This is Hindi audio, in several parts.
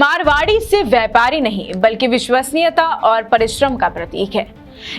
मारवाड़ी सिर्फ व्यापारी नहीं बल्कि विश्वसनीयता और परिश्रम का प्रतीक है।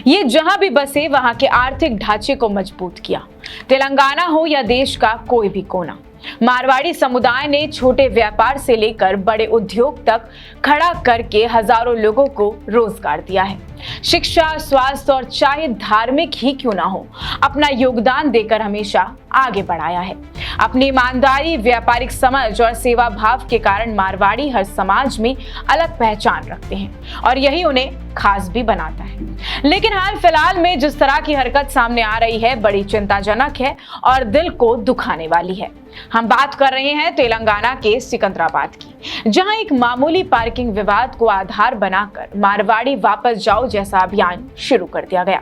ये जहां भी बसे वहां के आर्थिक ढांचे को मजबूत किया। तेलंगाना हो या देश का कोई भी कोना, मारवाड़ी समुदाय ने छोटे व्यापार से लेकर बड़े उद्योग तक खड़ा करके हजारों लोगों को रोजगार दिया है। शिक्षा, स्वास्थ्य और चाहे धार्मिक ही क्यों ना हो, अपना योगदान देकर हमेशा आगे बढ़ाया है। अपनी ईमानदारी, व्यापारिक समझ और सेवा भाव के कारण मारवाड़ी हर समाज में अलग पहचान रखते हैं और यही उन्हें खास भी बनाता है। लेकिन हाल फिलहाल में जिस तरह की हरकत सामने आ रही है, बड़ी चिंताजनक है और दिल को दुखाने वाली है। हम बात कर रहे हैं तेलंगाना के सिकंदराबाद की, जहां एक मामूली पार्किंग विवाद को आधार बनाकर मारवाड़ी वापस जाओ जैसा अभियान शुरू कर दिया गया।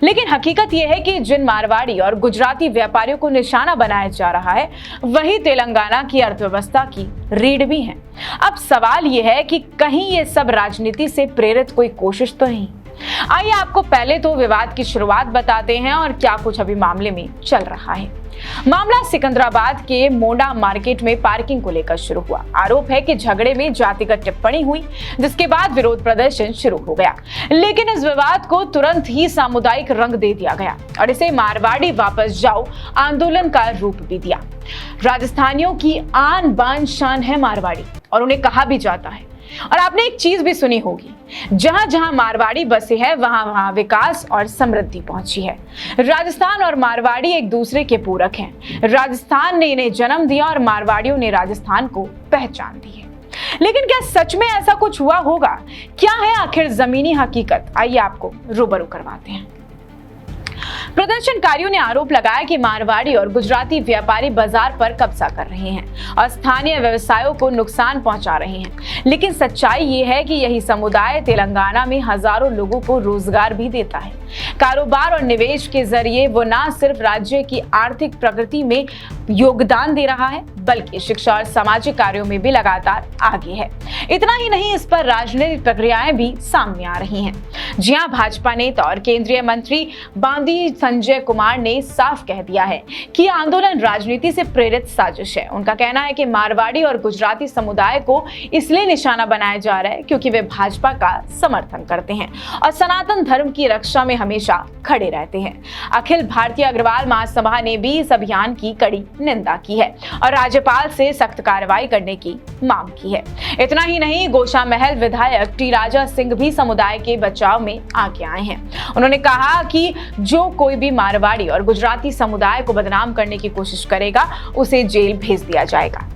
लेकिन हकीकत यह है कि जिन मारवाड़ी और गुजराती व्यापारियों को निशाना बनाया जा रहा है, वही तेलंगाना की अर्थव्यवस्था की रीढ़ भी है। अब सवाल यह है कि कहीं ये सब राजनीति से प्रेरित कोई कोशिश तो नहीं। आइए आपको पहले तो विवाद की शुरुआत बताते हैं और क्या कुछ अभी मामले में चल रहा है। मामला सिकंदराबाद के मोंडा मार्केट में पार्किंग को लेकर शुरू हुआ। आरोप है कि झगड़े में जातिगत टिप्पणी हुई, जिसके बाद विरोध प्रदर्शन शुरू हो गया। लेकिन इस विवाद को तुरंत ही सामुदायिक रंग दे दिया गया और इसे मारवाड़ी वापस जाओ आंदोलन का रूप भी दिया। राजस्थानियों की आन बान शान है मारवाड़ी और उन्हें कहा भी जाता है। और आपने एक चीज भी सुनी होगी, जहां जहां मारवाड़ी बसे हैं वहां वहां विकास और समृद्धि पहुंची है। राजस्थान और मारवाड़ी एक दूसरे के पूरक हैं। राजस्थान ने इन्हें जन्म दिया और मारवाड़ियों ने राजस्थान को पहचान दी है। लेकिन क्या सच में ऐसा कुछ हुआ होगा? क्या है आखिर जमीनी हकीकत? आइए आपको रूबरू करवाते हैं। प्रदर्शनकारियों ने आरोप लगाया कि मारवाड़ी और गुजराती व्यापारी बाजार पर कब्जा कर रहे हैं और स्थानीय व्यवसायों को नुकसान पहुंचा रहे हैं। लेकिन सच्चाई ये है कि यही समुदाय तेलंगाना में हजारों लोगों को रोजगार भी देता है। कारोबार और निवेश के जरिए वो न सिर्फ राज्य की आर्थिक प्रगति में योगदान दे रहा है, बल्कि शिक्षा और सामाजिक कार्यों में भी लगातार आगे है। इतना ही नहीं, इस पर राजनीतिक प्रक्रियाएं भी सामने आ रही हैं। जी हां, भाजपा नेता और केंद्रीय मंत्री बांदी संजय कुमार ने साफ कह दिया है कि आंदोलन राजनीति से प्रेरित साजिश है। उनका कहना है कि मारवाड़ी और गुजराती समुदाय को इसलिए निशाना बनाया जा रहा है क्योंकि वे भाजपा का समर्थन करते हैं और सनातन धर्म की रक्षा में हमेशा खड़े रहते हैं। अखिल भारतीय अग्रवाल महासभा ने भी इस अभियान की कड़ी निंदा की है और राज्यपाल से सख्त कार्रवाई करने की मांग की है। इतना ही नहीं, गोशा महल विधायक टी राजा सिंह भी समुदाय के बचाव में आगे आए हैं। उन्होंने कहा कि जो कोई भी मारवाड़ी और गुजराती समुदाय को बदनाम करने की कोशिश करेगा, उसे जेल भेज दिया जाएगा।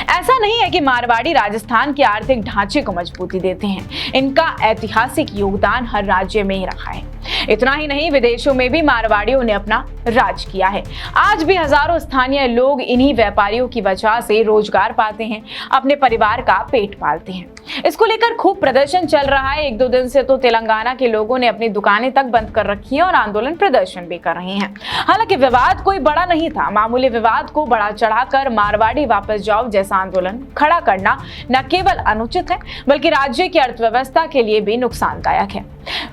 ऐसा नहीं है कि मारवाड़ी राजस्थान के आर्थिक ढांचे को मजबूती देते हैं, इनका ऐतिहासिक योगदान हर राज्य में ही रहा है। इतना ही नहीं, विदेशों में भी मारवाड़ियों ने अपना राज किया है। आज भी हजारों स्थानीय लोग इन्हीं व्यापारियों की वजह से रोजगार पाते हैं, अपने परिवार का पेट पालते हैं। इसको लेकर खूब प्रदर्शन चल रहा है। एक दो दिन से तो तेलंगाना के लोगों ने अपनी दुकानें तक बंद कर रखी है और आंदोलन प्रदर्शन भी कर रहे हैं। हालांकि विवाद कोई बड़ा नहीं था। मामूली विवाद को बड़ा चढ़ाकर मारवाड़ी वापस जाओ जैसा आंदोलन खड़ा करना न केवल अनुचित है, बल्कि राज्य की अर्थव्यवस्था के लिए भी नुकसानदायक है।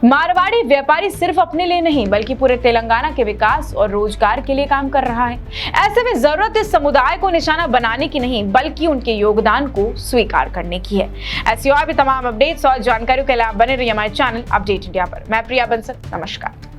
मारवाड़ी व्यापारी सिर्फ अपने लिए नहीं, बल्कि पूरे तेलंगाना के विकास और रोजगार के लिए काम कर रहा है। ऐसे में जरूरत इस समुदाय को निशाना बनाने की नहीं, बल्कि उनके योगदान को स्वीकार करने की है। ऐसी और भी तमाम अपडेट्स और जानकारियों के लिए आप बने रहिए हमारे चैनल अपडेट इंडिया पर। मैं प्रिया बंसल, नमस्कार।